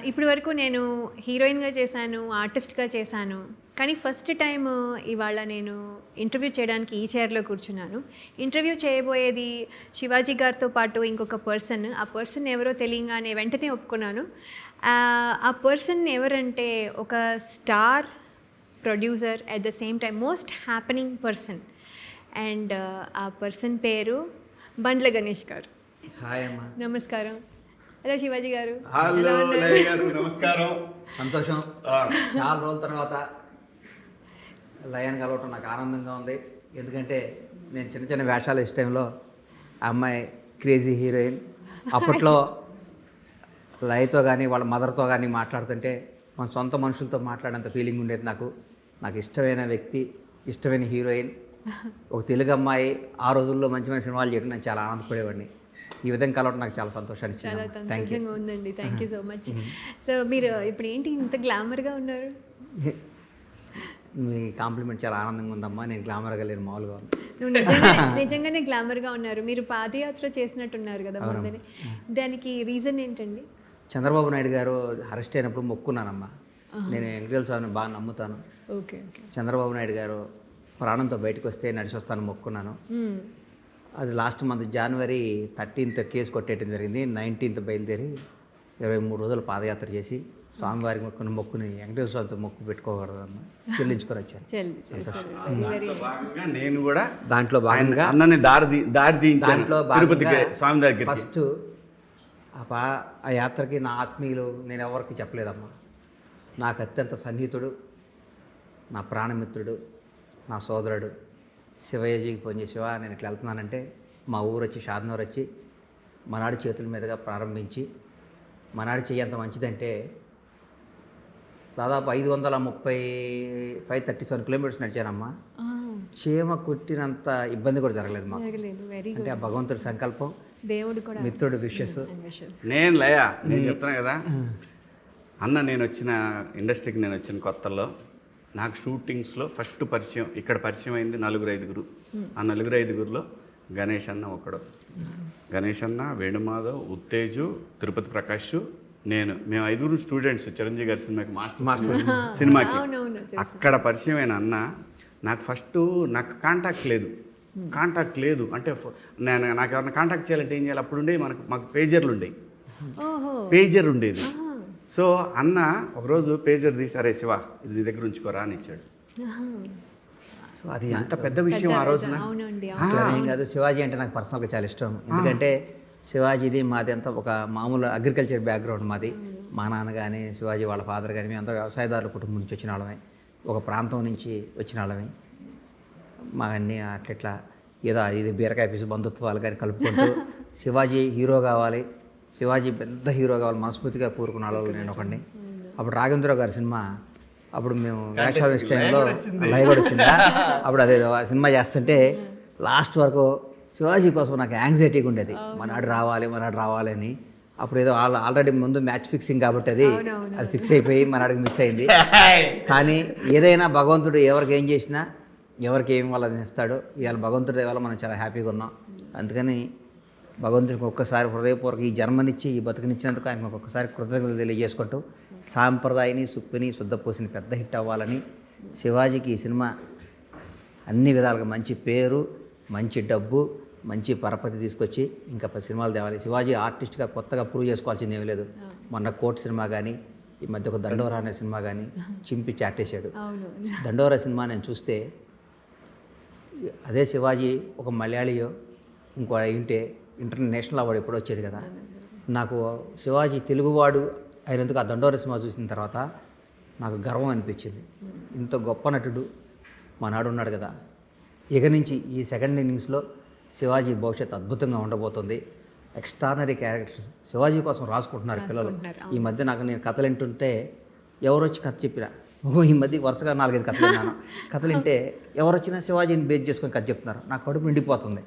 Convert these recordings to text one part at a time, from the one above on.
ఇప్పటి వరకు నేను హీరోయిన్‌గా చేశాను, ఆర్టిస్ట్‌గా చేశాను. కానీ ఫస్ట్ టైమ్ ఇవాళ నేను ఇంటర్వ్యూ చేయడానికి ఈ చైర్‌లో కూర్చున్నాను. ఇంటర్వ్యూ చేయబోయేది శివాజీ గారితో పాటు ఇంకొక పర్సన్. ఆ పర్సన్ ఎవరో తెలియంగానే వెంటనే ఒప్పుకున్నాను. ఆ పర్సన్ ఎవరంటే ఒక star producer at the same time most happening person. And ఆ పర్సన్ పేరు బండ్ల గణేష్ గారు. హాయ్ అమ్మా. నమస్కారం. హలో శివాజీ గారు. హలో లయ గారు, నమస్కారం. సంతోషం. చాలా రోజుల తర్వాత లయని కలవటం నాకు ఆనందంగా ఉంది. ఎందుకంటే నేను చిన్న చిన్న వేషాలు ఇష్ట టైంలో ఆ అమ్మాయి క్రేజీ హీరోయిన్. అప్పట్లో లయతో కానీ వాళ్ళ మదర్తో కానీ మాట్లాడుతుంటే మన సొంత మనుషులతో మాట్లాడేంత ఫీలింగ్ ఉండేది నాకు. నాకు ఇష్టమైన వ్యక్తి, ఇష్టమైన హీరోయిన్, ఒక తెలుగు అమ్మాయి. ఆ రోజుల్లో మంచి మంచి సినిమాలు చేయడం నేను చాలా ఆనందపడేవాడిని. ఈ విధంగా కలవడం నాకు చాలా సంతోషాన్ని చాలా ఇచ్చింది. సంతోషంగా ఉందండి. Thank you so much. So మీరు ఇప్పుడు ఏంటి ఇంత గ్లామర్గా ఉన్నారు? మీ కాంప్లిమెంట్ చాలా ఆనందంగా ఉందమ్మా. నేను గ్లామర్గా లేను, మామూలుగా ఉంది. నువ్వు నిజంగానే గ్లామర్గా ఉన్నారు. మీరు పాదయాత్ర చేసినట్టున్నారు కదా ముందని. దానికి రీజన్ ఏంటండి? చంద్రబాబు నాయుడు గారు అరెస్ట్ అయినప్పుడు మొక్కున్నానమ్మా. నేను వెంకటేశ్వర స్వామిని బాగా నమ్ముతాను. Okay okay. చంద్రబాబు నాయుడు గారు ప్రాణంతో బయటకు వస్తే నడిచి వస్తాను మొక్కున్నాను. అది లాస్ట్ మంత్ జనవరి 13th కేసు కొట్టేయడం జరిగింది. 19th బయలుదేరి 23 రోజులు పాదయాత్ర చేసి స్వామివారికి మొక్కుని వెంకటేశ్వర స్వామితో మొక్కు పెట్టుకోకూడదమ్మా, చెల్లించుకొని వచ్చాను. భాగంగా నేను కూడా దాంట్లో భాగంగా అన్నని దారి దాంట్లో భాగంగా స్వామి దగ్గర ఫస్ట్ ఆ యాత్రకి నా ఆత్మీయులు నేను ఎవరికి చెప్పలేదమ్మా. నాకు అత్యంత సన్నిహితుడు, నా ప్రాణమిత్రుడు, నా సోదరుడు శివయ్యజీకి ఫోన్ చేసి, శివ నేను ఇట్లా వెళ్తున్నానంటే మా ఊరు వచ్చి షాద్నగర్ వచ్చి మనాడి చేతుల మీదుగా ప్రారంభించి, మనాడి చెయ్యి ఎంత మంచిదంటే దాదాపు 537 కిలోమీటర్స్ నడిచానమ్మా. చీమ కుట్టినంత ఇబ్బంది కూడా జరగలేదు మాకు. అంటే ఆ భగవంతుడి సంకల్పం, దేవుడు కూడా, మిత్రుడు విషెస్. నేను చెప్తున్నా కదా అన్న, నేను వచ్చిన ఇండస్ట్రీకి నేను వచ్చిన కొత్తలో నాకు షూటింగ్స్లో ఫస్ట్ పరిచయం ఇక్కడ పరిచయం అయింది 4-5. ఆ 4-5లో గణేష్ అన్న ఒకడు. గణేష్ అన్న, వేణుమాధవ్, ఉత్తేజు, తిరుపతి ప్రకాష్, మేము 5 స్టూడెంట్స్ చిరంజీవి గారి సినిమాకి మాస్టర్ సినిమాకి. అక్కడ పరిచయం అయిన అన్న నాకు ఫస్ట్ నాకు కాంటాక్ట్ లేదు అంటే నాకు ఎవరైనా కాంటాక్ట్ చేయాలంటే ఏం చేయాలి? అప్పుడు మాకు పేజర్లు ఉండేవి. పేజర్ ఉండేది. సో అన్న ఒకరోజు పేజర్ తీసి, అరే శివ ఇది నీ దగ్గర ఉంచుకోరా అని ఇచ్చాడు. సో అది ఎంత పెద్ద విషయం ఆ రోజున. ఏం కాదు, శివాజీ అంటే నాకు పర్సనల్గా చాలా ఇష్టం. ఎందుకంటే శివాజీది మాది అంతా ఒక మామూలు అగ్రికల్చర్ బ్యాక్గ్రౌండ్ మాది. మా నాన్న కానీ శివాజీ వాళ్ళ ఫాదర్ కానీ మేమంతా వ్యవసాయదారుల కుటుంబం నుంచి వచ్చిన వాళ్ళమే, ఒక ప్రాంతం నుంచి వచ్చిన వాళ్ళమే. మా అన్నీ అట్లా ఏదో ఇది బీరకాయ పీసు బంధుత్వాలు కానీ కలుపుకుంటూ శివాజీ హీరో కావాలి, శివాజీ పెద్ద హీరో కావాలి మనస్ఫూర్తిగా కోరుకున్న వాళ్ళు నేను ఒకడిని. అప్పుడు రాఘవేంద్రరావు గారి సినిమా, అప్పుడు మేము వేషాలు ఇష్ట టైంలో లైవ్ కూడా వచ్చిందా, అప్పుడు అదే సినిమా చేస్తుంటే లాస్ట్ వరకు శివాజీ కోసం నాకు యాంగ్జైటీగా ఉండేది. మనాడు రావాలి అని. అప్పుడు ఏదో ఆల్రెడీ ముందు మ్యాచ్ ఫిక్సింగ్ కాబట్టి అది ఫిక్స్ అయిపోయి మనాడికి మిస్ అయింది. కానీ ఏదైనా భగవంతుడు ఎవరికి ఏం చేసినా ఎవరికి ఏం వాళ్ళని ఇస్తాడో. ఇవాళ భగవంతుడి వల్ల మనం చాలా హ్యాపీగా ఉన్నాం. అందుకని భగవంతుడికి ఒక్కసారి హృదయపూర్వక ఈ జన్మనిచ్చి ఈ బతుకునిచ్చినందుకు ఆయనకు ఒక్కొక్కసారి కృతజ్ఞతలు తెలియజేసుకుంటూ, సాంప్రదాయని సుప్పిని శుద్ధపూసిని పెద్ద హిట్ అవ్వాలని, శివాజీకి ఈ సినిమా అన్ని విధాలుగా మంచి పేరు, మంచి డబ్బు, మంచి పరపతి తీసుకొచ్చి ఇంకా సినిమాలు తేవాలి. శివాజీ ఆర్టిస్ట్గా కొత్తగా ప్రూవ్ చేసుకోవాల్సింది ఏమీ లేదు. మొన్న కోర్ట్ సినిమా కానీ, ఈ మధ్య ఒక దండోరా అనే సినిమా కానీ చింపి చాటేశాడు. దండోరా సినిమా నేను చూస్తే అదే శివాజీ ఒక మలయాళీయో ఇంకో ఉంటే ఇంటర్నేషనల్ అవార్డు ఎప్పుడో వచ్చేది కదా. నాకు శివాజీ తెలుగువాడు అయినందుకు ఆ దండోరా సినిమా చూసిన తర్వాత నాకు గర్వం అనిపించింది. ఇంత గొప్ప నటుడు మనాడు ఉన్నాడు కదా. ఇక నుంచి ఈ సెకండ్ ఇన్నింగ్స్లో శివాజీ భవిష్యత్తు అద్భుతంగా ఉండబోతుంది. ఎక్స్ట్రానరీ క్యారెక్టర్స్ శివాజీ కోసం రాసుకుంటున్నారు పిల్లలు. ఈ మధ్య నేను కథలు వింటుంటే ఎవరు వచ్చి కథ చెప్పినా, ఈ మధ్య వరుసగా 4-5 కథలు విన్నాను. కథలు వింటే ఎవరు వచ్చినా శివాజీని బేస్ చేసుకొని కథ చెప్తున్నారు. నా కడుపు నిండిపోతుంది.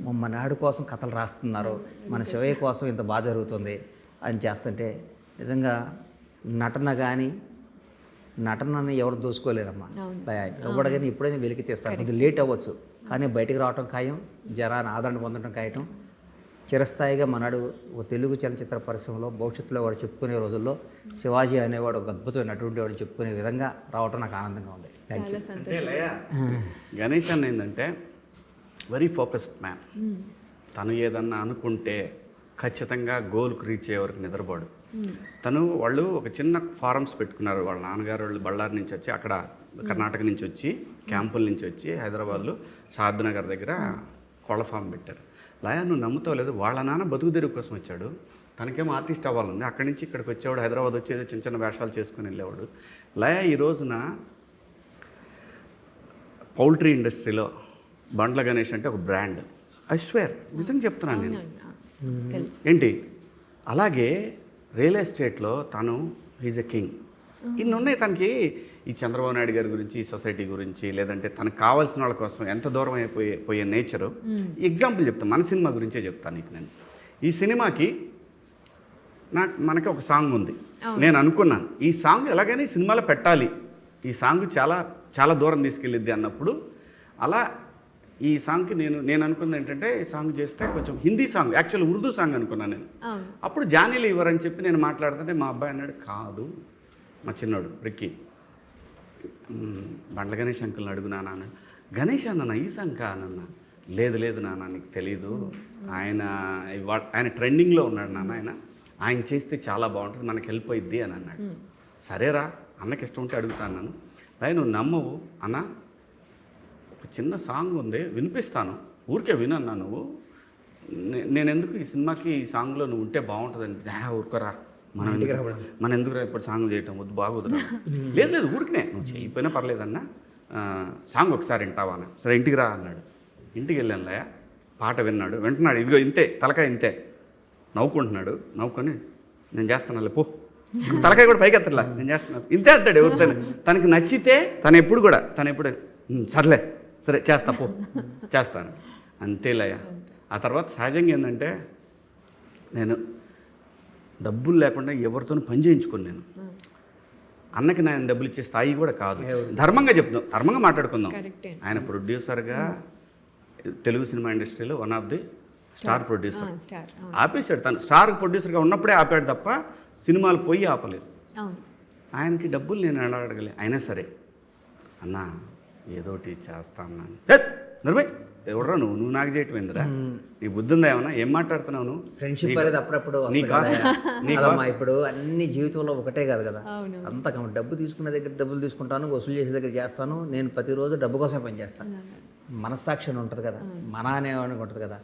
మన నాడు కోసం కథలు రాస్తున్నారు, మన శివయ్య కోసం ఇంత బాగా జరుగుతుంది అని చేస్తుంటే నిజంగా నటనని ఎవరు దోసుకోలేరమ్మా. ఎవడగానే ఎప్పుడైనా వెలికి తీస్తారు. కొద్దిగా లేట్ అవ్వచ్చు కానీ బయటికి రావటం ఖాయం, జనాన్ని ఆదరణ పొందడం ఖాయం. చిరస్థాయిగా మనాడు ఒక తెలుగు చలనచిత్ర పరిశ్రమలో భవిష్యత్తులో వాడు చెప్పుకునే రోజుల్లో శివాజీ అనేవాడు ఒక అద్భుతమైన నటుడు వాడు చెప్పుకునే విధంగా రావటం నాకు ఆనందంగా ఉంది. Thank you. చాలా అంటే సంతోషం. లయ గణేష్ అన్న ఏంటంటే వెరీ ఫోకస్డ్ మ్యాన్. తను ఏదన్నా అనుకుంటే ఖచ్చితంగా గోల్కి రీచ్ అయ్యే వరకు నిద్రపోడు. వాళ్ళు ఒక చిన్న ఫారమ్స్ పెట్టుకున్నారు. వాళ్ళ నాన్నగారు వాళ్ళు బళ్ళారి నుంచి వచ్చి, అక్కడ కర్ణాటక నుంచి వచ్చి, క్యాంపుల నుంచి వచ్చి హైదరాబాద్లో షాద్నగర్ దగ్గర కోళ్ళ ఫామ్ పెట్టారు. లయ నువ్వు నమ్ముతావు లేదు, వాళ్ళ నాన్న బతుకు తెరువు కోసం వచ్చాడు, తనకేమో ఆర్టిస్ట్ అవ్వాలంది. అక్కడి నుంచి ఇక్కడికి వచ్చేవాడు, హైదరాబాద్ వచ్చి ఏదో చిన్న చిన్న వేషాలు చేసుకుని వెళ్ళేవాడు. లయ ఈ రోజున పౌల్ట్రీ ఇండస్ట్రీలో బండ్ల గణేష్ అంటే ఒక బ్రాండ్. ఐ స్వేర్, నిజంగా చెప్తున్నాను నేను. ఏంటి అలాగే రియల్ ఎస్టేట్లో తను ఈజ్ ఎ కింగ్. ఇన్ని ఉన్నాయి తనకి. ఈ చంద్రబాబు నాయుడు గారి గురించి, ఈ సొసైటీ గురించి, లేదంటే తనకు కావాల్సిన వాళ్ళ కోసం ఎంత దూరం పోయే నేచరు. ఎగ్జాంపుల్ చెప్తాను, మన సినిమా గురించే చెప్తాను నీకు. నేను ఈ సినిమాకి మనకి ఒక సాంగ్ ఉంది. నేను అనుకున్నాను ఈ సాంగ్ ఎలాగైనా ఈ సినిమాలో పెట్టాలి, ఈ సాంగ్ చాలా చాలా దూరం తీసుకెళ్ళిద్ది అన్నప్పుడు అలా ఈ సాంగ్కి నేను అనుకున్నది ఏంటంటే, ఈ సాంగ్ చేస్తే కొంచెం Hindi song, actual Urdu song అనుకున్నాను నేను. అప్పుడు జానీ లీవర్ అని చెప్పి నేను మాట్లాడుతుంటే మా అబ్బాయి అన్నాడు, కాదు మా చిన్నోడు రిక్కీ, బండ్ల గణేష్ అంకుల్ని అడుగు నాన్న. గణేష్ అన్న ఈ సాంగ్ కానన్న. లేదు నాన్న నీకు తెలీదు, ఆయన ట్రెండింగ్లో ఉన్నాడు నాన్న, ఆయన చేస్తే చాలా బాగుంటుంది, మనకి హెల్ప్ అయిద్ది అని అన్నాడు. సరేరా అన్నకి ఇష్టం ఉంటే అడుగుతాను నన్ను. అయ్యి నువ్వు నమ్మవు అన్న, ఒక చిన్న సాంగ్ ఉంది వినిపిస్తాను, ఊరికే వినన్నా నువ్వు, నేను ఎందుకు ఈ సినిమాకి ఈ సాంగ్లో నువ్వు ఉంటే బాగుంటుందని. ఊరుకోరా, మనం ఎందుకు ఇప్పుడు సాంగ్ చేయటం వద్దు, బాగోదురా. లేదు ఊరికినే నువ్వు చేయకపోయినా పర్లేదన్నా, సాంగ్ ఒకసారి వింటావా అన్న. సరే ఇంటికి రా అన్నాడు. ఇంటికి వెళ్ళాను లయ, పాట వింటున్నాడు. ఇదిగో ఇంతే తలకాయ ఇంతే నవ్వుకుంటున్నాడు. నవ్వుకొని నేను చేస్తాను పో, తలకాయ కూడా పైకి ఎత్తట్లా, నేను చేస్తున్నాను ఇంతే అంటాడు. ఎవరితో తనకి నచ్చితే తను ఎప్పుడు సర్లే సరే చేస్తా పో, చేస్తాను అంతే లయ. ఆ తర్వాత సహజంగా ఏంటంటే, నేను డబ్బులు లేకుండా ఎవరితోనూ పని చేయించుకుని నేను అన్నకి నేను డబ్బులు ఇచ్చే స్థాయి కూడా కాదు. ధర్మంగా చెప్తాం, ధర్మంగా మాట్లాడుకుందాం. ఆయన ప్రొడ్యూసర్గా తెలుగు సినిమా ఇండస్ట్రీలో one of the star producer. ఆపేశాడు, తను స్టార్ ప్రొడ్యూసర్గా ఉన్నప్పుడే ఆపాడు తప్ప సినిమాలు పోయి ఆపలేదు. ఆయనకి డబ్బులు నేను ఎలా అడగలే. అయినా సరే అన్న ఏదోటి చేస్తా అన్నాను. నిర్భయ్ ఎవడరా నువ్వు నాకు చేయటం ఏందిరా, నీ బుద్ధి ఉందా ఏమన్నా, ఏం మాట్లాడుతున్నావు నువ్వు? ఫ్రెండ్షిప్ అనేది అప్పుడప్పుడు ఇప్పుడు అన్ని జీవితంలో ఒకటే కాదు కదా, అంత డబ్బు తీసుకునే దగ్గర డబ్బులు తీసుకుంటాను, వసూలు చేసే దగ్గర చేస్తాను. నేను ప్రతిరోజు డబ్బు కోసమే పని చేస్తాను. మనస్సాక్షి అని ఉంటుంది కదా, మన అనేవాడికి ఉంటుంది కదా.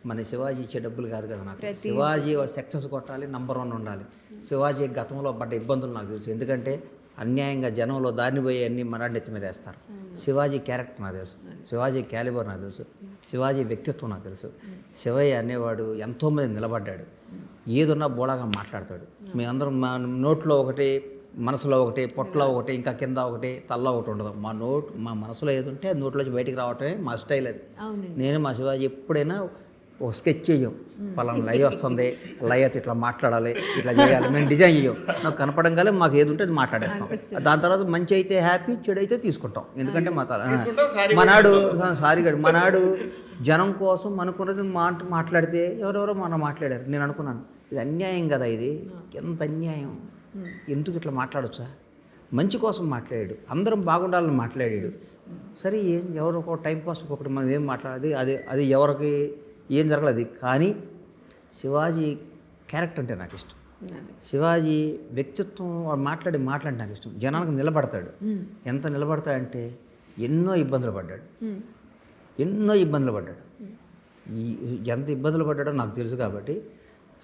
మన శివాజీ ఇచ్చే డబ్బులు కాదు కదా నాకు. శివాజీ సక్సెస్ కొట్టాలి, నంబర్ 1 ఉండాలి. శివాజీ గతంలో పడ్డ ఇబ్బందులు నాకు తెలుసు. ఎందుకంటే అన్యాయంగా జనంలో దారిని పోయి అన్ని మనాడి నెత్తి మీద వేస్తారు. శివాజీ క్యారెక్టర్ నాకు తెలుసు, శివాజీ క్యాలిబర్ నాకు తెలుసు, శివాజీ వ్యక్తిత్వం నాకు తెలుసు. శివయ్య అనేవాడు ఎంతోమంది నిలబడ్డాడు, ఏదున్నా బోళాగా మాట్లాడతాడు. మేమందరం మా నోట్లో ఒకటి, మనసులో ఒకటి, పొట్టలో ఒకటి, ఇంకా కింద ఒకటి, తల్లో ఒకటి ఉండదు. మా మనసులో ఏది ఉంటే అది నోట్లోంచి బయటికి రావటమే మా స్టైల్. అది నేను మా శివాజీ ఎప్పుడైనా ఒక స్కెచ్ చేయం, పలానా లయ వస్తుంది, లయతో ఇట్లా మాట్లాడాలి, ఇట్లా చేయాలి, మేము డిజైన్ చేయం. నాకు కనపడంగానే మాకు ఏది ఉంటే అది మాట్లాడేస్తాం. దాని తర్వాత మంచి అయితే హ్యాపీ, చెడు అయితే తీసుకుంటాం. ఎందుకంటే మనాడు జనం కోసం అనుకున్నది మాట్లాడితే ఎవరెవరో మనం మాట్లాడారు. నేను అనుకున్నాను ఇది అన్యాయం కదా, ఇది ఎంత అన్యాయం, ఎందుకు ఇట్లా మాట్లాడొచ్చా? మంచి కోసం మాట్లాడాడు, అందరం బాగుండాలని మాట్లాడాడు. సరే ఎవరో ఒక టైం పాస్ ఒకటి మనం ఏం మాట్లాడేది, అది ఎవరికి ఏం జరగలేదు. కానీ శివాజీ క్యారెక్టర్ అంటే నాకు ఇష్టం. శివాజీ వ్యక్తిత్వం, వాడు మాట్లాడే మాటలంటే నాకు ఇష్టం. జనానికి నిలబడతాడు. ఎంత నిలబడతాడంటే ఎన్నో ఇబ్బందులు పడ్డాడు. ఎంత ఇబ్బందులు పడ్డాడో నాకు తెలుసు. కాబట్టి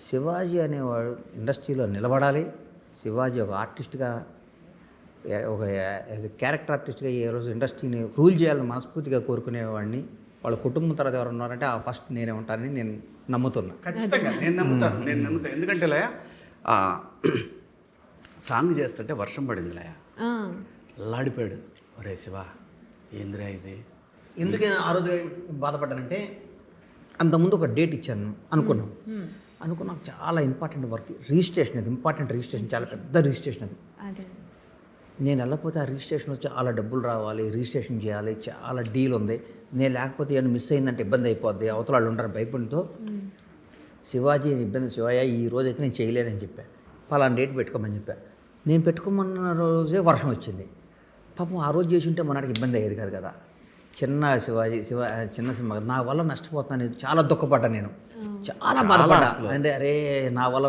శివాజీ అనేవాడు ఇండస్ట్రీలో నిలబడాలి. శివాజీ ఒక ఆర్టిస్ట్గా, ఒక యాజ్ ఎ క్యారెక్టర్ ఆర్టిస్ట్గా ఈ రోజు ఇండస్ట్రీని రూల్ చేయాలని మనస్ఫూర్తిగా కోరుకునేవాడిని. వాళ్ళ కుటుంబం తర్వాత ఎవరు ఉన్నారంటే ఆ ఫస్ట్ నేనే ఉంటానని నేను నమ్ముతున్నా. ఖచ్చితంగా నేను నమ్ముతాను. ఎందుకంటే లయ సాంగ్ చేస్తుంటే వర్షం పడింది. లయ అల్లాడిపోయాడు, ఒరే శివ ఏందిరా ఇది. ఎందుకు ఆ రోజు బాధపడ్డానంటే, అంతకుముందు ఒక డేట్ ఇచ్చాను అనుకున్నాను చాలా ఇంపార్టెంట్ వర్క్, రిజిస్ట్రేషన్. అది ఇంపార్టెంట్ రిజిస్ట్రేషన్, చాలా పెద్ద రిజిస్ట్రేషన్ అది. నేను వెళ్ళకపోతే ఆ రిజిస్ట్రేషన్లో చాలా డబ్బులు రావాలి, రిజిస్ట్రేషన్ చేయాలి, చాలా డీల్ ఉంది. నేను లేకపోతే ఏమైనా మిస్ అయిందంటే ఇబ్బంది అయిపోద్ది, అవతల వాళ్ళు ఉంటారు భయపడితో. శివాజీ ఇబ్బంది శివయ్య ఈ రోజు అయితే నేను చేయలేనని చెప్పా. పలానా డేట్ పెట్టుకోమని చెప్పా. నేను పెట్టుకోమన్న రోజే వర్షం వచ్చింది. పాపం ఆ రోజు చేసి ఉంటే మనకి ఇబ్బంది అయ్యేది కాదు కదా. చిన్న సినిమా నా వల్ల నష్టపోతున్నాను, చాలా దుఃఖపడ్డా నేను, చాలా బాధపడ్డా. అంటే అరే నా వల్ల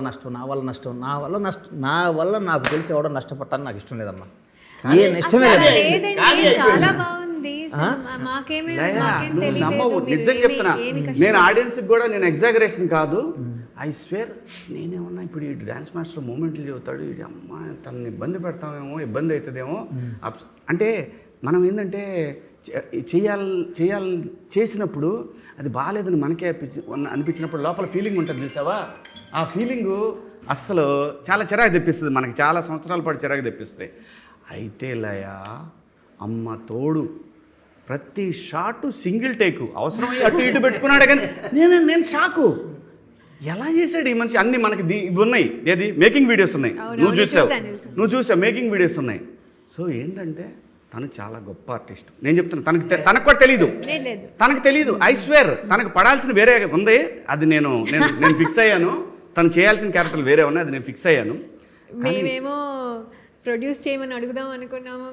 నాకు తెలిసి ఎవడో నష్టపడ్డాను, నాకు ఇష్టం లేదమ్మా, ఏ ఇష్టమే లేదు. చాలా బాగుంది. నువ్వు నమ్మవు, నిజంగా చెప్తున్నా. నేను ఆడియన్స్కి కూడా నేను ఎగ్జాగరేషన్ కాదు, ఐ స్వేర్. నేనేమన్నా ఇప్పుడు ఈ డ్యాన్స్ మాస్టర్ మూమెంట్లు చెబుతాడు, ఇది అమ్మ తనని ఇబ్బంది పెడతామేమో, ఇబ్బంది అవుతుందేమో. అంటే మనం ఏంటంటే చేసినప్పుడు అది బాగాలేదని మనకే అనిపించినప్పుడు లోపల ఫీలింగ్ ఉంటుంది చూసావా, ఆ ఫీలింగు అస్సలు చాలా చిరాకు తెప్పిస్తుంది మనకి, చాలా సంవత్సరాల పాటు చిరాకు తెప్పిస్తాయి. అయితే లయ అమ్మ తోడు, ప్రతి షాటు సింగిల్ టేకు, అవసరమయ్యి అటు ఇటు పెట్టుకున్నాడు. కానీ నేను షాకు, ఎలా చేశాడు ఈ మనిషి. అన్నీ మనకి ఇవి ఉన్నాయి, ఏది మేకింగ్ వీడియోస్ ఉన్నాయి, నువ్వు చూసావు మేకింగ్ వీడియోస్ ఉన్నాయి. సో ఏంటంటే తను చాలా గొప్ప ఆర్టిస్ట్. నేను చెప్తున్నా, తనకు కూడా తెలియదు, ఐ స్వేర్. తనకు పడాల్సిన వేరే ఉంది, అది నేను ఫిక్స్ అయ్యాను. తను చేయాల్సిన క్యారెక్టర్లు వేరే ఉన్నాయి, అది నేను ఫిక్స్ అయ్యాను. మేమేమో ప్రొడ్యూస్ చేయమని అడుగుదాం అనుకున్నాము,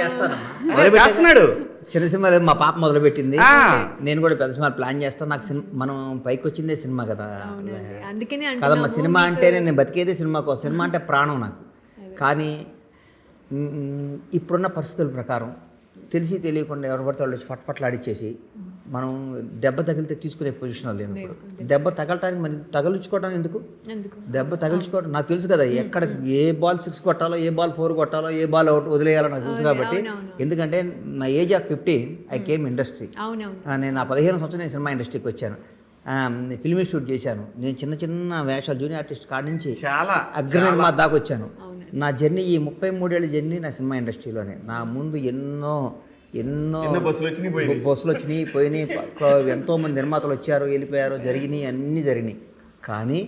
చేస్తున్నాడు. చిన్న సినిమా మా పాప మొదలుపెట్టింది, నేను కూడా పెద్ద సినిమా ప్లాన్ చేస్తాను. నాకు మనం పైకి వచ్చిందే సినిమా కదా, కదమ్మా. సినిమా అంటే నేను బతికేదే సినిమా కోసం, సినిమా అంటే ప్రాణం నాకు. కానీ ఇప్పుడున్న పరిస్థితుల ప్రకారం తెలిసి తెలియకుండా ఎవరు పడితే వాళ్ళు ఫట్ఫట్లాడిచ్చేసి మనం దెబ్బ తగిలితే తీసుకునే పొజిషన్లో లేము ఇప్పుడు. దెబ్బ తగలటానికి మరి తగిలించుకోవడం ఎందుకు, దెబ్బ తగిలించుకోవడం నాకు తెలుసు కదా, ఎక్కడ ఏ బాల్ 6 కొట్టాలో, ఏ బాల్ 4 కొట్టాలో, ఏ బాల్ అవుట్ వదిలేయాలో నాకు తెలుసు. కాబట్టి ఎందుకంటే నా age of 15 I came industry. నేను నా 15 సంవత్సరం నేను సినిమా ఇండస్ట్రీకి వచ్చాను, ఫిల్మ్ షూట్ చేశాను. నేను చిన్న చిన్న వేషాలు జూనియర్ ఆర్టిస్ట్ కాడి నుంచి చాలా అగ్రనిర్మా దాకా వచ్చాను. నా జర్నీ ఈ 33 ఏళ్ళ జర్నీ నా సినిమా ఇండస్ట్రీలోనే. నా ముందు ఎన్నో బస్సులు వచ్చినాయి, పోయినాయి, ఎంతోమంది నిర్మాతలు వచ్చారు, వెళ్ళిపోయారు, అన్నీ జరిగినాయి. కానీ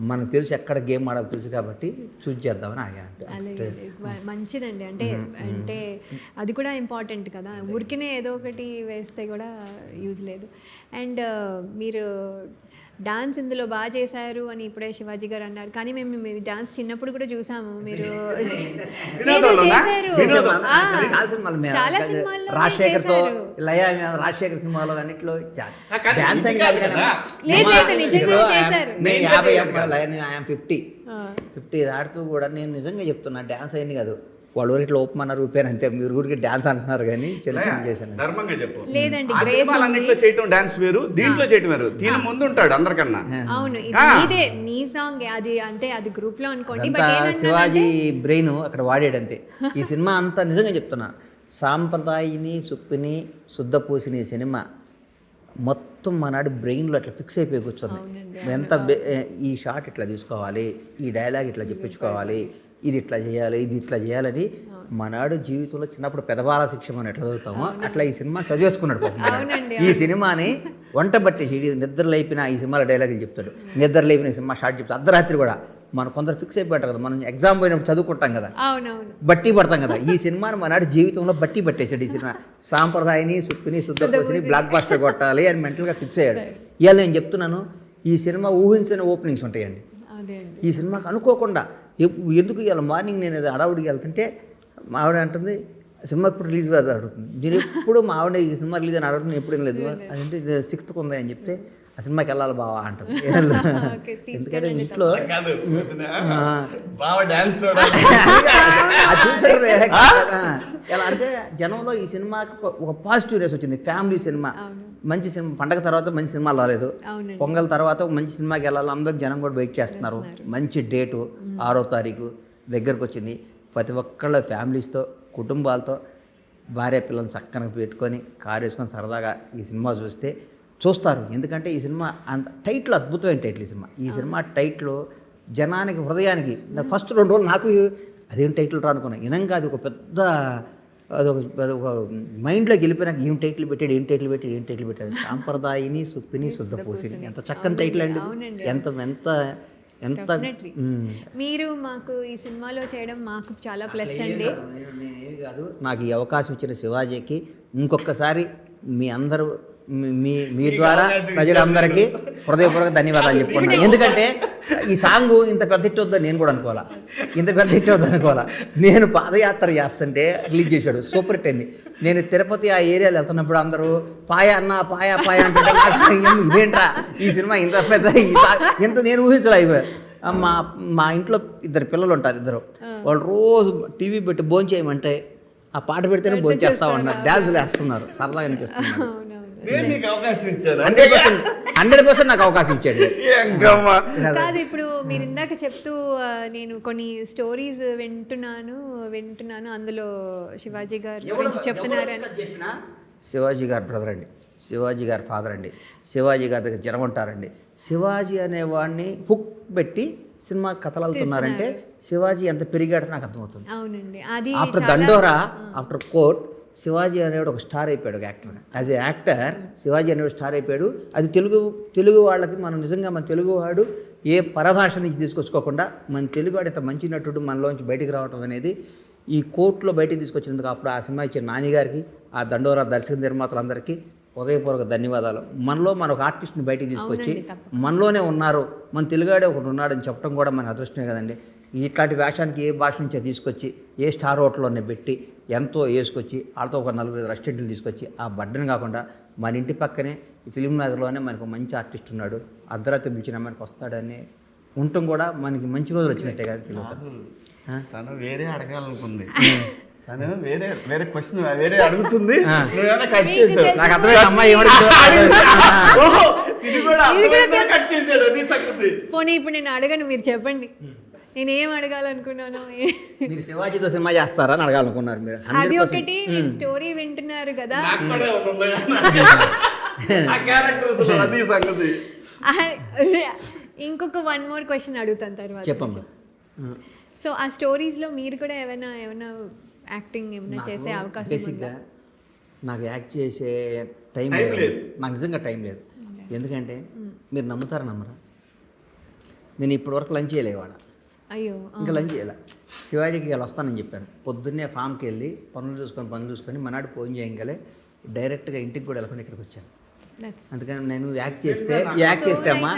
మనకు తెలుసు ఎక్కడ గేమ్ ఆడాలో తెలుసు, కాబట్టి చూస్ చేద్దామని ఆగా. మంచిదండి. అంటే అది కూడా ఇంపార్టెంట్ కదా, ఊరికినే ఏదో ఒకటి వేస్తే కూడా యూజ్ లేదు. అండ్ మీరు డాన్స్ ఇందులో బాగా చేశారు అని ఇప్పుడే శివాజీ గారు అన్నారు, కానీ మేము డాన్స్ చిన్నప్పుడు కూడా చూసాము. మీరు రాజశేఖర్ సినిమాలో అన్నిట్లో డాన్స్ అని కాదు, కానీ 50 దాటుతూ కూడా నేను నిజంగా చెప్తున్నా, డాన్స్ అయింది కాదు, వాళ్ళు ఊరిట్లో ఓపెమన్నారు ఊపారు అంతే. మీరు ఊరికి డాన్స్ అంటున్నారు కానీ చిన్న చేశాను. ధర్మంగా చెప్పు, చేయటం డాన్స్ వేరు, దీంట్లో చేయటం వేరు. దీని ముందు ఉంటాడు అందరికన్నా. అవును, మీ సాంగ్ అది, అంటే అది గ్రూప్ లో అనుకోండి, శివాజీ బ్రెయిన్ అక్కడ వాడాడు అంతే. ఈ సినిమా అంతా నిజంగా చెప్తున్నా, సాంప్రదాయిని సుప్పిని శుద్ధ పూసిన ఈ సినిమా మొత్తం మనాడు బ్రెయిన్లో అట్లా ఫిక్స్ అయిపోయి కూర్చున్నాయి. ఎంత ఈ షాట్ ఇట్లా తీసుకోవాలి, ఈ డైలాగ్ ఇట్లా చెప్పించుకోవాలి, ఇది ఇట్లా చేయాలి, ఇది ఇట్లా చేయాలని మనాడు జీవితంలో చిన్నప్పుడు పెదబాల శిక్ష మనం ఎట్లా చదువుతామో అట్లా ఈ సినిమా చదివేసుకున్నాడు పాపం. ఈ సినిమాని వంట బట్టి నిద్ర లేపిన ఈ సినిమాలో డైలాగులు చెప్తాడు, నిద్ర లేపిన ఈ సినిమా షార్ట్ చెప్తాడు. అర్ధరాత్రి కూడా మనం కొందరు ఫిక్స్ అయిపోతారు కదా, మనం ఎగ్జామ్ పోయినప్పుడు చదువుకుంటాం కదా, బట్టి పడతాం కదా. ఈ సినిమాని మనాడు జీవితంలో బట్టి పట్టేశాడు. ఈ సినిమా సాంప్రదాయని సుప్పిని శుద్ధ పూసిని బ్లాక్ బాస్టర్ కొట్టాలి అని మెంటల్గా ఫిక్స్ అయ్యాడు. ఇవాళ నేను చెప్తున్నాను, ఈ సినిమా ఊహించని ఓపెనింగ్స్ ఉంటాయండి. ఈ సినిమాకి అనుకోకుండా ఎందుకు ఇవాళ మార్నింగ్ నేను ఏదో హడావుడికి వెళ్తుంటే మా ఆవిడ అంటుంది సినిమా ఎప్పుడు రిలీజ్ కాదు అడుగుతుంది. నేను ఎప్పుడు మా ఆవిడ ఈ సినిమా రిలీజ్ అని అడగడం ఎప్పుడు లేదు, అదంటే 6th ఉంది అని చెప్తే ఆ సినిమాకి వెళ్ళాలి బావా అంటుంది. ఎందుకంటే ఇంట్లో చూసారు ఎలా అంటే జనంలో ఈ సినిమాకి ఒక పాజిటివ్నెస్ వచ్చింది. ఫ్యామిలీ సినిమా, మంచి సినిమా. పండగ తర్వాత మంచి సినిమాలు రాలేదు, పొంగల్ తర్వాత మంచి సినిమాకి వెళ్ళాలి, అందరూ జనం కూడా వెయిట్ చేస్తున్నారు. మంచి డేటు 6వ తారీఖు దగ్గరకు వచ్చింది. ప్రతి ఒక్కళ్ళ ఫ్యామిలీస్తో కుటుంబాలతో భార్య పిల్లల్ని చక్కగా పెట్టుకొని కారు వేసుకొని సరదాగా ఈ సినిమా చూస్తారు. ఎందుకంటే ఈ సినిమా అంత టైటిల్ అద్భుతమైన టైటిల్. ఈ సినిమా టైటిల్ జనానికి హృదయానికి ఫస్ట్ 2 రోజులు నాకు అదేం టైటిల్ రానుకున్నా, ఇనంగా అది ఒక పెద్ద అదొక మైండ్లోకి వెళ్ళిపోయినాక ఏం టైటిల్ పెట్టాడు సాంప్రదాయిని సుప్పిని శుద్ధ పూసిని. ఎంత చక్కని టైటిల్ అండి, ఎంత ఎంత ఎంత. మీరు మాకు ఈ సినిమాలో చేయడం మాకు చాలా ప్లస్ అండి. నేనేమి కాదు, నాకు ఈ అవకాశం ఇచ్చిన శివాజీకి ఇంకొకసారి మీ అందరూ మీ ద్వారా ప్రజలందరికీ హృదయపూర్వక ధన్యవాదాలు చెప్పుకున్నాను. ఎందుకంటే ఈ సాంగ్ ఇంత పెద్ద హిట్ అవుతుందని నేను కూడా అనుకోవాలా, ఇంత పెద్ద హిట్ అవుతుంది అనుకోవాలా. నేను పాదయాత్ర చేస్తుంటే రిలీజ్ చేశాడు, సూపర్ హిట్ అయింది. నేను తిరుపతి ఆ ఏరియాలో వెళ్తున్నప్పుడు అందరూ పాయ అన్న పాయ పాయ అంటే నాకు ఇదేంట్రా ఈ సినిమా ఇంత పెద్ద ఇంత నేను ఊహించలే. మా ఇంట్లో 2 పిల్లలు ఉంటారు, 2 వాళ్ళు రోజు టీవీ పెట్టి భోజనం చేయమంటే ఆ పాట పెడితేనే భోజనం చేస్తూ ఉన్నారు, డ్యాన్సులు వేస్తున్నారు, సరదాగా అనిపిస్తున్నారు. 100% నాకు అవకాశం ఇచ్చాడు. కాదు, ఇప్పుడు మీరు ఇందాక చెప్తూ నేను కొన్ని స్టోరీస్ వింటున్నాను అందులో శివాజీ గారి గురించి చెప్తున్నారని. శివాజీ గారు బ్రదర్ అండి, శివాజీ గారి ఫాదర్ అండి, శివాజీ గారి దగ్గర జనం ఉంటారండి. శివాజీ అనేవాడిని హుక్ పెట్టి సినిమా కథలు వెళ్తున్నారంటే శివాజీ ఎంత పెరిగాడో నాకు అర్థమవుతుంది. అవునండి, అది ఆఫ్టర్ దండోరా, ఆఫ్టర్ కోర్ట్, శివాజీ అనేవాడు ఒక స్టార్ అయిపోయాడు, ఒక actor. As a actor Shivaji అనేవాడు స్టార్ అయిపోయాడు. అది తెలుగు వాళ్ళకి మనం నిజంగా మన తెలుగువాడు ఏ పరభాష నుంచి తీసుకొచ్చుకోకుండా మన తెలుగువాడు ఇంత మంచి నటుడు మనలోంచి బయటికి రావడం అనేది ఈ కోర్టులో బయటికి తీసుకొచ్చినందుకు అప్పుడు ఆ సినిమా ఇచ్చిన నాని గారికి, ఆ దండోరా దర్శక నిర్మాతలందరికీ హృదయపూర్వక ధన్యవాదాలు. మనలో మన ఒక ఆర్టిస్ట్ని బయటికి తీసుకొచ్చి మనలోనే ఉన్నారు, మన తెలుగాడే ఒకటి ఉన్నాడని చెప్పడం కూడా మన అదృష్టమే కదండి. ఇట్లాంటి వేషానికి ఏ భాష నుంచో తీసుకొచ్చి ఏ స్టార్ హోటల్లోనే పెట్టి ఎంతో వేసుకొచ్చి వాళ్ళతో ఒక 4-5 రెస్టారెంట్లు తీసుకొచ్చి ఆ బడ్డను కాకుండా మన ఇంటి పక్కనే ఫిలిం నగర్లోనే మనకు మంచి ఆర్టిస్ట్ ఉన్నాడు, అర్ధరాత్రి పిలిచిన మనకు వస్తాడని ఉండటం కూడా మనకి మంచి రోజులు వచ్చినట్టే కదా ఫీల్ అవుతాం. తను వేరే అడగాలనుకుంది, తను వేరే క్వశ్చన్ వేరే అడుగుతుంది, నాకు అర్థమైంది అమ్మాయి పోనీ ఇప్పుడు నేను అడగను, మీరు చెప్పండి నేనేం అడగాలనుకున్నాను. మీరు శివాజీతో సినిమా చేస్తారా అని అడగాలనుకున్నారు మీరు. అది ఒకటి, స్టోరీ వింటున్నారు కదా, ఇంకొక 1 more క్వశ్చన్ అడుగుతాను తర్వాత. చెప్పమ్మా. సో ఆ స్టోరీస్లో మీరు కూడా ఏమైనా యాక్టింగ్ ఏమైనా చేసే అవకాశం? బేసిక్గా నాకు యాక్ట్ చేసే టైం లేదు, నాకు నిజంగా టైం లేదు. ఎందుకంటే మీరు నమ్ముతారా నమ్మరా, నేను ఇప్పటివరకు లంచ్ చేయలేవాడ. అయ్యో, ఇంకా లంచ్ చేయాల. శివాజీకి ఇలా వస్తానని చెప్పాను, పొద్దున్నే ఫామ్కి వెళ్ళి పనులు చూసుకొని మనాడు ఫోన్ చేయగలే డైరెక్ట్గా ఇంటికి కూడా వెళ్ళకుండా ఇక్కడికి వచ్చాను. అందుకని నేను యాక్ట్ చేస్తే అమ్మా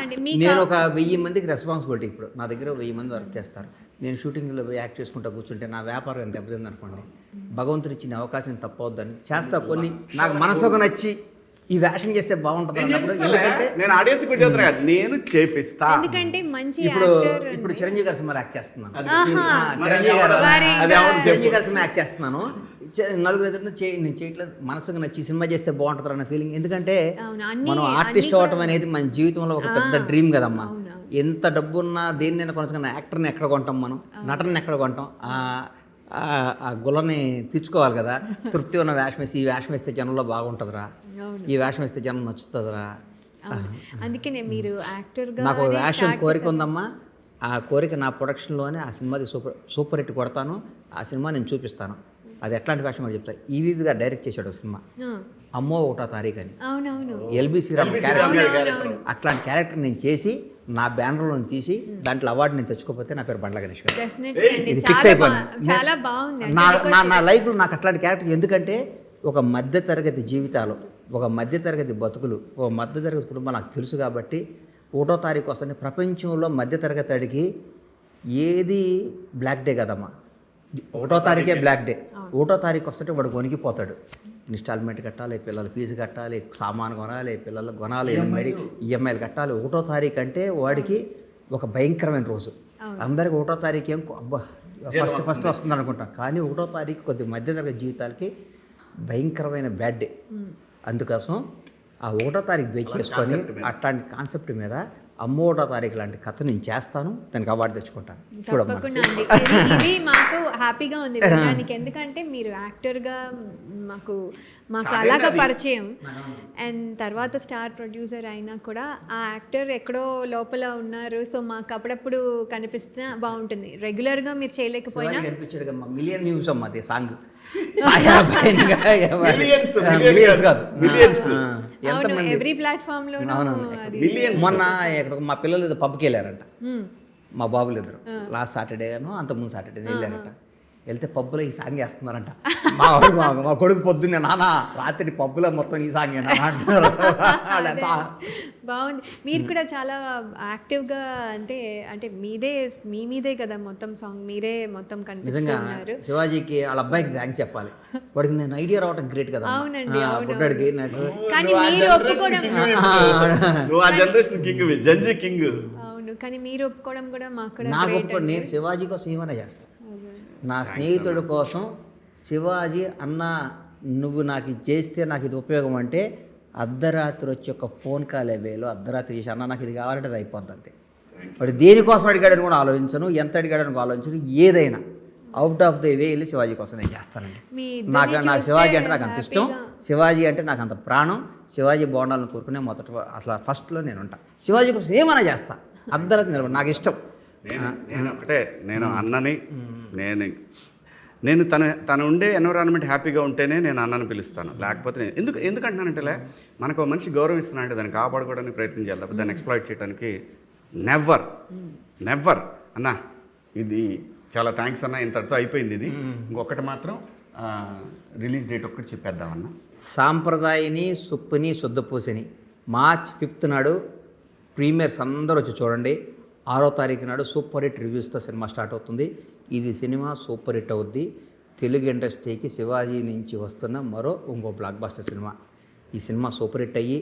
నేను ఒక 1000 మందికి రెస్పాన్సిబిలిటీ. ఇప్పుడు నా దగ్గర 1000 మంది వర్క్ చేస్తారు. నేను షూటింగ్లో యాక్ట్ చేసుకుంటా కూర్చుంటే నా వ్యాపారం ఎంత దెబ్బతింది అనుకోండి. భగవంతుడు ఇచ్చిన అవకాశం తప్పవద్దని చేస్తా. కొన్ని నాకు మనసుకు నచ్చి ఈ వేషం చేస్తే బాగుంటుంది అన్నప్పుడు, ఎందుకంటే నేను ఆడియన్స్ నేను చేపిస్తా. ఎందుకంటే మంచి ఇప్పుడు చిరంజీవి గారి సినిమా యాక్ట్ చేస్తున్నాను, చిరంజీవి గారి సినిమా యాక్ట్ చేస్తున్నాను. 4 ఎదురు నేను చేయట్లేదు, మనసుకు నచ్చి సినిమా చేస్తే బాగుంటుంది అన్న ఫీలింగ్. ఎందుకంటే మనం ఆర్టిస్ట్ అవ్వటం అనేది మన జీవితంలో ఒక పెద్ద డ్రీమ్ కదమ్మా. ఎంత డబ్బున్నా దేన్నైనా కొనుక్కున్న యాక్టర్ని ఎక్కడ కొంటాం, మనం నటనని ఎక్కడ కొంటాం? ఆ గులని తీర్చుకోవాలి కదా. తృప్తి ఉన్న వేషం వేసి ఈ వేషం వేస్తే జనంలో బాగుంటుందిరా, ఈ వేషం వేస్తే జనం నచ్చుతుందిరా. అందుకే మీరు యాక్టర్గా నాకు ఒక వేషం కోరిక ఉందమ్మా. ఆ కోరిక నా ప్రొడక్షన్లోనే ఆ సినిమాది సూపర్ హిట్ కొడతాను. ఆ సినిమా నేను చూపిస్తాను. అది ఎట్లాంటి వేషం కూడా చెప్తాను. ఈవీవి గారు డైరెక్ట్ చేశాడు ఒక సినిమా, అమ్మో 1వ తారీఖు అని. ఎల్బి శ్రీరామ్ క్యారెక్టర్, అట్లాంటి క్యారెక్టర్ నేను చేసి నా బ్యానర్లో తీసి దాంట్లో అవార్డు నేను తెచ్చుకోకపోతే నా పేరు బండ్ల గణేష్ గారు. ఇది ఫిక్స్ అయిపోయింది నా లైఫ్లో. నాకు అట్లాంటి క్యారెక్టర్, ఎందుకంటే ఒక మధ్యతరగతి జీవితాలు, ఒక మధ్యతరగతి బతుకులు, ఒక మధ్యతరగతి కుటుంబం నాకు తెలుసు కాబట్టి 1వ తారీఖు వస్తుంది. ప్రపంచంలో మధ్యతరగతి అడిగి ఏది బ్లాక్ డే కదమ్మా, 1వ తారీఖే బ్లాక్ డే. 1వ తారీఖు వస్తుంటే వాడు కొనికిపోతాడు. ఇన్స్టాల్మెంట్ కట్టాలి, పిల్లల ఫీజు కట్టాలి, సామాను కొనాలి, పిల్లలకు కొనాలి, ఈఎంఐలు కట్టాలి. 1వ తారీఖు అంటే వాడికి ఒక భయంకరమైన రోజు. అందరికి 1వ తారీఖు ఏం అబ్బా ఫస్ట్ వస్తుంది అనుకుంటాం, కానీ 1వ తారీఖు కొద్ది మధ్యతరగతి జీవితాలకి భయంకరమైన బ్యాడ్ డే. అందుకోసం ఆ 1వ తారీఖు బేస్ చేసుకొని అట్లాంటి కాన్సెప్ట్ మీద అమ్మో 1వ తారీఖు లాంటి కథ నేను చేస్తాను, దానికి అవార్డు తెచ్చుకుంటాను. తప్పకుండా అండి, ఇది మాకు హ్యాపీగా ఉంది వినడానికి. ఎందుకంటే మీరు యాక్టర్గా మాకు అలాగా పరిచయం, అండ్ తర్వాత స్టార్ ప్రొడ్యూసర్ అయినా కూడా ఆ యాక్టర్ ఎక్కడో లోపల ఉన్నారు. సో మాకు అప్పుడప్పుడు కనిపిస్తే బాగుంటుంది. రెగ్యులర్గా మీరు చేయలేకపోయినా కనిపించాడు మిలియన్ వ్యూస్ అమ్మా అది సాంగ్. ఎవ్రీ ప్లాట్ఫామ్ లో. మొన్న ఇక్కడ మా పిల్లలు ఏదో పబ్కి వెళ్ళారంట, మా బాబులు 2 లాస్ట్ సాటర్డే గాను అంతకుముందు సాటర్డే వెళ్ళారట. వెళ్తే పబ్బులో ఈ సాంగ్ వేస్తున్నారంట. మా కొడుకు పొద్దున్నే నాన్న రాత్రి పబ్బులో మొత్తం ఈ సాంగ్ అంటున్నారు. వాళ్ళంతా బాగుంది. మీరు కూడా చాలా యాక్టివ్గా అంటే మీదే కదా మొత్తం సాంగ్, మీరే మొత్తం నిజంగా కనిపిస్తున్నారు. శివాజీకి వాళ్ళ అబ్బాయికి థ్యాంక్స్ చెప్పాలి. వాడికి నేను ఐడియా రావడం గ్రేట్ కదా. అవునండి, బుడ్డాడికి నాకు కానీ మీరు ఒప్పుకోవడం నువ్వు ఆ జనరేషన్ కింగ్, జంజీ కింగ్. అవును, కానీ మీరు ఒప్పుకోవడం కూడా మాకు కూడా నాకు great ఒప్పుకో, నేను శివాజీ కోసం ఏమైనా చేస్తాను. నా స్నేహితుడి కోసం శివాజీ అన్న నువ్వు నాకు ఇది చేస్తే నాకు ఇది ఉపయోగం అంటే అర్ధరాత్రి వచ్చి ఒక ఫోన్ కాల్ వేలు అర్ధరాత్రి చేసి అన్న నాకు ఇది కావాలంటే అది అయిపోద్ది అంతే. వాడు దేనికోసం అడిగాడని కూడా ఆలోచించను, ఎంత అడిగాడని కూడా ఆలోచించను. ఏదైనా అవుట్ ఆఫ్ ది వే వెళ్ళి శివాజీ కోసం నేను చేస్తానండి. నాకు శివాజీ అంటే నాకు అంత ఇష్టం, శివాజీ అంటే నాకు అంత ప్రాణం. శివాజీ బోండాలను కోరుకునే అసలు ఫస్ట్లో నేను ఉంటా. శివాజీ కోసం ఏమైనా చేస్తా, అర్ధరాత్రి నిలబడి నాకు ఇష్టం. నేను అన్నని నేను తను ఉండే ఎన్విరాన్మెంట్ హ్యాపీగా ఉంటేనే నేను అన్నని పిలుస్తాను. లేకపోతే ఎందుకంటున్నానంటే మనకు ఒక మనిషి గౌరవం ఇస్తున్నానంటే దాన్ని కాపాడుకోవడానికి ప్రయత్నం చేయాలి, లేకపోతే దాన్ని ఎక్స్ప్లాయిట్ చేయడానికి నెవర్ అన్న ఇది చాలా థ్యాంక్స్ అన్న, ఇంతటితో అయిపోయింది ఇది. ఇంకొకటి మాత్రం రిలీజ్ డేట్ ఒక్కటి చెప్పేద్దామన్న. సాంప్రదాయని సుప్పుని శుద్ధపూసని మార్చ్ 5th నాడు ప్రీమియర్స్ అందరూ వచ్చి చూడండి. 6వ తారీఖు నాడు సూపర్ హిట్ రివ్యూస్తో సినిమా స్టార్ట్ అవుతుంది. ఇది సినిమా సూపర్ హిట్ అవుద్ది. తెలుగు ఇండస్ట్రీకి శివాజీ నుంచి వస్తున్న ఇంకో బ్లాక్ బస్టర్ సినిమా. ఈ సినిమా సూపర్ హిట్ అయ్యి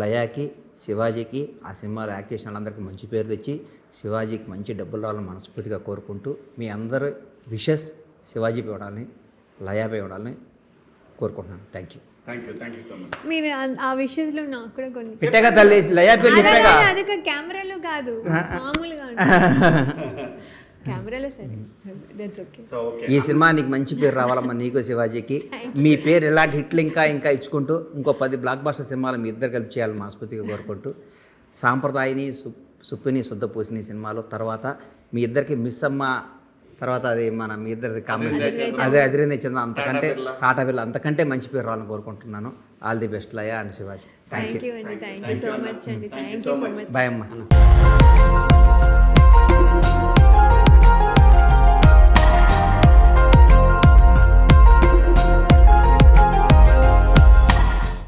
లయాకి శివాజీకి ఆ సినిమాలో యాక్ట్ చేసిన వాళ్ళందరికీ మంచి పేరు తెచ్చి శివాజీకి మంచి డబ్బులు రావాలని మనస్ఫూర్తిగా కోరుకుంటూ మీ అందరి విషెస్ శివాజీపై ఇవ్వడాలని లయాపై ఇవ్వడాలని కోరుకుంటున్నాను. Thank you so much. మీరు ఆ విషయస్లో నాకు కూడా కొన్ని పెట్టాగా తల్లి లయా పేరు చెప్పాగా. అది కెమెరాలో కాదు, మామూలుగా కెమెరాలో. సరే, దట్స్ ఓకే. ఈ సినిమా నీకు మంచి పేరు రావాలమ్మా, నీకు శివాజీకి. మీ పేరు ఎలాంటి హిట్లు ఇంకా ఇచ్చుకుంటూ ఇంకో 10 బ్లాక్ బస్టర్ సినిమాలు మీ ఇద్దరు కలిపి చేయాలని మనస్ఫూర్తిగా కోరుకుంటూ సాంప్రదాయని సుప్పిని శుద్ధపూసిని సినిమాలో తర్వాత మీ ఇద్దరికి మిస్ అమ్మ తర్వాత అది మీ ఇద్దరిది కామెంట్ అదే అదిరింది ఇచ్చింది. అంతకంటే టాటా బిర్లా అంతకంటే మంచి పేరు రావాలని కోరుకుంటున్నాను. All the best Laya and Shivaji. Thank you అండి, థ్యాంక్ యూ సో మచ్ అండి, thank you so much. Bye అమ్మ.